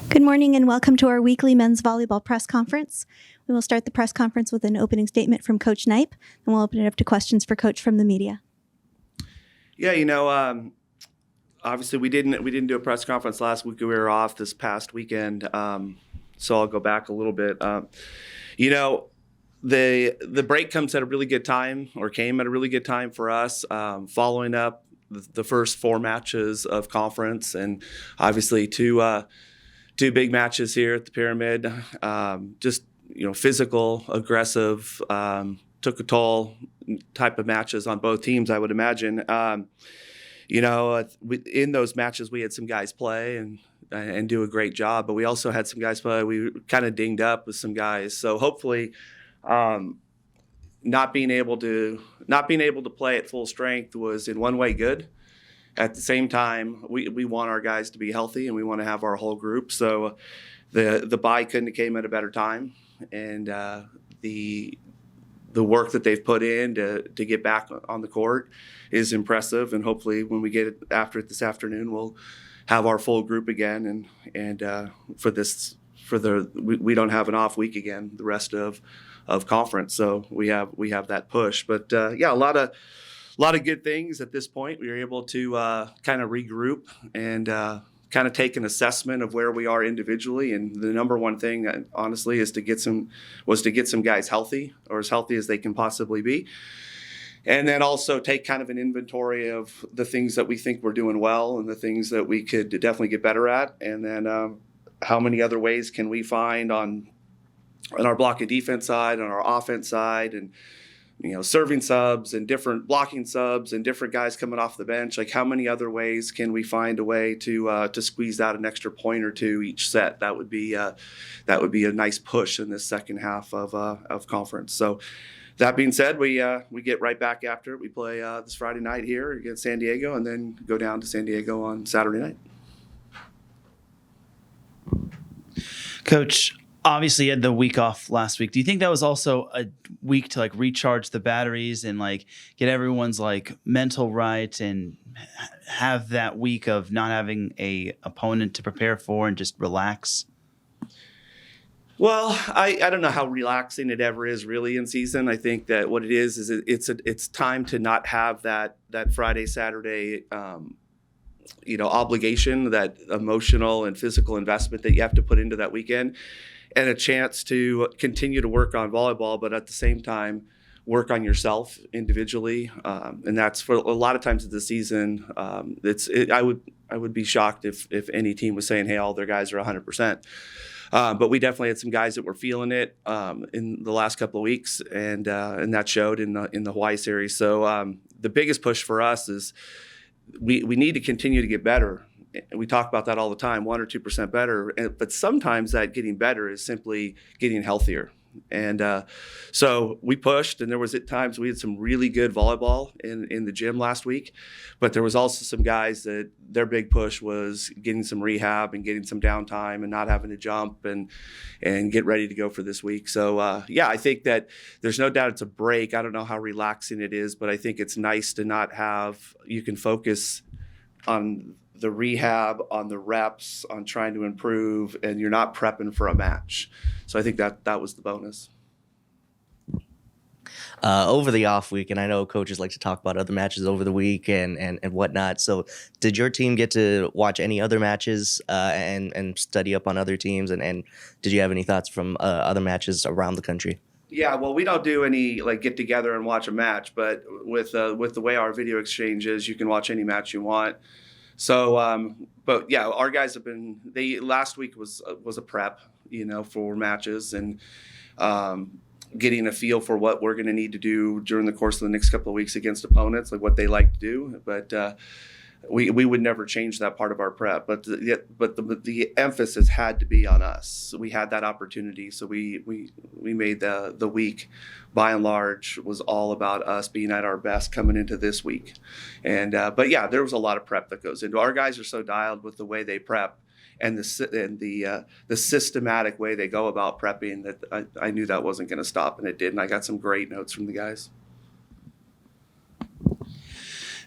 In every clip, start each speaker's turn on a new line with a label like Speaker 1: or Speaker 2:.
Speaker 1: Good morning and welcome to our weekly men's volleyball press conference. We will start the press conference with an opening statement from Coach Knipe, and we'll open it up to questions for Coach from the media.
Speaker 2: Yeah, obviously we didn't do a press conference last week. We were off this past weekend, so I'll go back a little bit. The break comes at a really good time, or came at a really good time for us, following up the first 4 matches of conference, and obviously two big matches here at the Pyramid. Physical, aggressive, took a toll type of matches on both teams, I would imagine. In those matches, we had some guys play and do a great job, but we also had some guys play. We were kind of dinged up with some guys, so hopefully, not being able to play at full strength was in one way good. At the same time, we want our guys to be healthy and we want to have our whole group. So the bye couldn't have came at a better time, and the work that they've put in to get back on the court is impressive. And hopefully, when we get after it this afternoon, we'll have our full group again. And we don't have an off week again the rest of conference, so we have that push. But a lot of good things at this point. We were able to kind of regroup and kind of take an assessment of where we are individually. And the number one thing, honestly, is to get some guys healthy, or as healthy as they can possibly be. And then also take kind of an inventory of the things that we think we're doing well and the things that we could definitely get better at. And then how many other ways can we find on our block of defense side, on our offense side, and serving subs and different blocking subs and different guys coming off the bench. Like, how many other ways can we find a way to squeeze out an extra point or two each set? That would be a nice push in this second half of conference. So that being said, we get right back after it. We play this Friday night here against San Diego, and then go down to San Diego on Saturday night.
Speaker 3: Coach, obviously you had the week off last week. Do you think that was also a week to recharge the batteries and get everyone's mental right and have that week of not having a opponent to prepare for and just relax?
Speaker 2: Well, I don't know how relaxing it ever is really in season. I think that what it is it's time to not have that Friday, Saturday obligation, that emotional and physical investment that you have to put into that weekend, and a chance to continue to work on volleyball, but at the same time work on yourself individually. And that's for a lot of times of the season. I would be shocked if any team was saying, hey, all their guys are 100%. But we definitely had some guys that were feeling it in the last couple of weeks, and that showed in the Hawaii series. So the biggest push for us is we need to continue to get better. We talk about that all the time, 1 or 2% better. But sometimes that getting better is simply getting healthier. And so we pushed, and there was at times we had some really good volleyball in the gym last week. But there was also some guys that their big push was getting some rehab and getting some downtime and not having to jump and get ready to go for this week. So, I think that there's no doubt it's a break. I don't know how relaxing it is, but I think it's nice to not have – you can focus on – the rehab, on the reps, on trying to improve, and you're not prepping for a match. So I think that was the bonus.
Speaker 4: Over the off week, and I know coaches like to talk about other matches over the week and whatnot. So did your team get to watch any other matches and study up on other teams? And did you have any thoughts from other matches around the country?
Speaker 2: Yeah, well, we don't do any get together and watch a match, but with the way our video exchange is, you can watch any match you want. So, but yeah, our guys have been. Last week was a prep, for matches and getting a feel for what we're going to need to do during the course of the next couple of weeks against opponents, like what they like to do. But we would never change that part of our prep. But the emphasis had to be on us. We had that opportunity, so we made the week, by and large, was all about us being at our best coming into this week. And but yeah, there was a lot of prep that goes into. Our guys are so dialed with the way they prep and the systematic way they go about prepping that I knew that wasn't going to stop, and it did. And I got some great notes from the guys.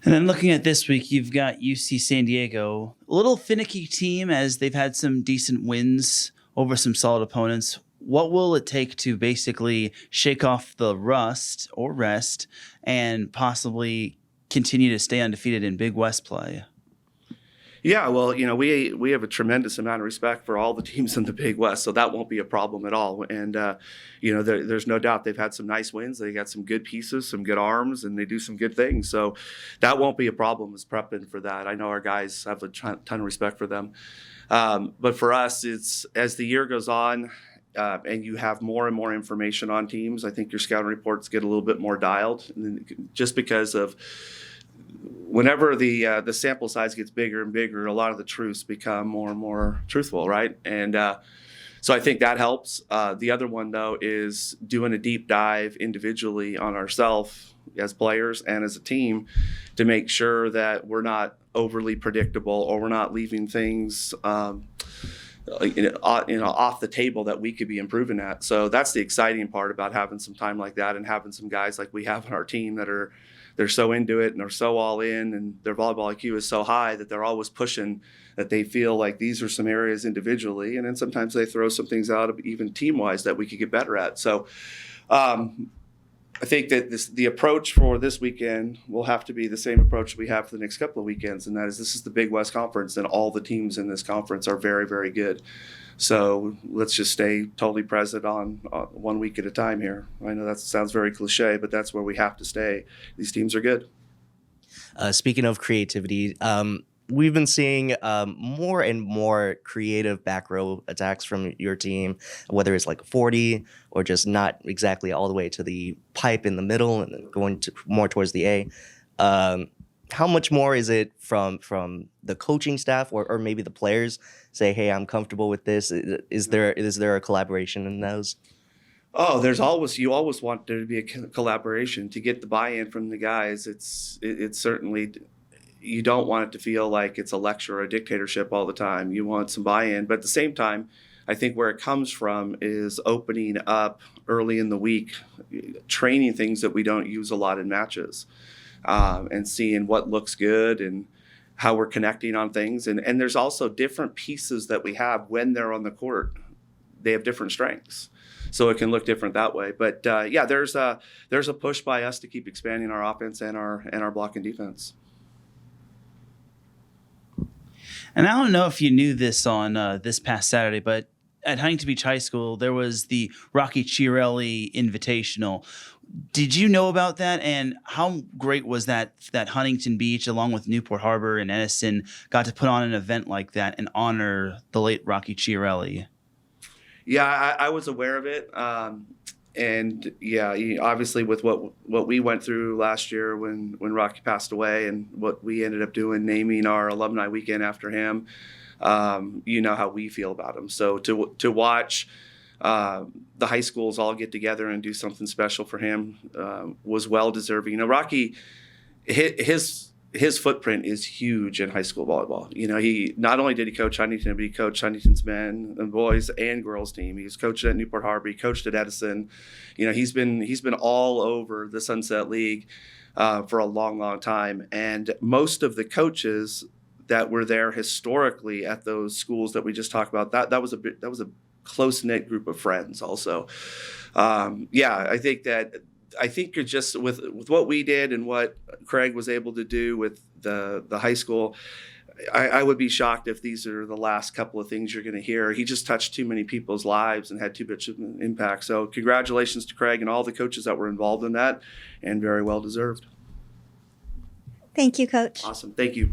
Speaker 3: And then looking at this week, you've got UC San Diego, a little finicky team as they've had some decent wins over some solid opponents. What will it take to basically shake off the rust or rest and possibly continue to stay undefeated in Big West play?
Speaker 2: Yeah, well, we have a tremendous amount of respect for all the teams in the Big West, so that won't be a problem at all. And there's no doubt they've had some nice wins. They got some good pieces, some good arms, and they do some good things. So that won't be a problem as prepping for that. I know our guys have a ton of respect for them. But for us, it's as the year goes on, and you have more and more information on teams, I think your scouting reports get a little bit more dialed, just because of whenever the sample size gets bigger and bigger, a lot of the truths become more and more truthful, right? And so I think that helps. The other one, though, is doing a deep dive individually on ourselves as players and as a team to make sure that we're not overly predictable or we're not leaving things off the table that we could be improving at. So that's the exciting part about having some time like that and having some guys like we have on our team that they're so into it and they're so all in, and their volleyball IQ is so high that they're always pushing, that they feel like these are some areas individually, and then sometimes they throw some things out of even team-wise that we could get better at. So I think that the approach for this weekend will have to be the same approach we have for the next couple of weekends, and that is this is the Big West Conference, and all the teams in this conference are very, very good. So let's just stay totally present on 1 week at a time here. I know that sounds very cliche, but that's where we have to stay. These teams are good.
Speaker 4: Speaking of creativity, we've been seeing more and more creative back row attacks from your team, whether it's like a 40 or just not exactly all the way to the pipe in the middle and then going more towards the A. How much more is it from the coaching staff or maybe the players say, hey, I'm comfortable with this? Is there a collaboration in those?
Speaker 2: Oh, you always want there to be a collaboration to get the buy-in from the guys. It's certainly, you don't want it to feel like it's a lecture or a dictatorship all the time. You want some buy-in, but at the same time, I think where it comes from is opening up early in the week, training things that we don't use a lot in matches, and seeing what looks good and how we're connecting on things. And there's also different pieces that we have when they're on the court. They have different strengths, so it can look different that way. But yeah, there's a push by us to keep expanding our offense and our blocking defense.
Speaker 3: And I don't know if you knew this on this past Saturday, but at Huntington Beach High School, there was the Rocky Chiarelli Invitational. Did you know about that? And how great was that Huntington Beach, along with Newport Harbor and Edison, got to put on an event like that and honor the late Rocky Chiarelli?
Speaker 2: Yeah, I was aware of it. And yeah, obviously with what we went through last year when Rocky passed away and what we ended up doing, naming our alumni weekend after him, you know how we feel about him. So to watch the high schools all get together and do something special for him was well deserving. You know, Rocky, his footprint is huge in high school volleyball. You know, he not only did he coach Huntington, but he coached Huntington's men and boys and girls team. He was coached at Newport Harbor. He coached at Edison. You know, he's been all over the Sunset League for a long, long time. And most of the coaches that were there historically at those schools that we just talked about, that was a close-knit group of friends also. Yeah, I think you're just with what we did and what Craig was able to do with the high school, I would be shocked if these are the last couple of things you're going to hear. He just touched too many people's lives and had too much of an impact. So congratulations to Craig and all the coaches that were involved in that, and very well deserved.
Speaker 1: Thank you, Coach.
Speaker 2: Awesome. Thank you.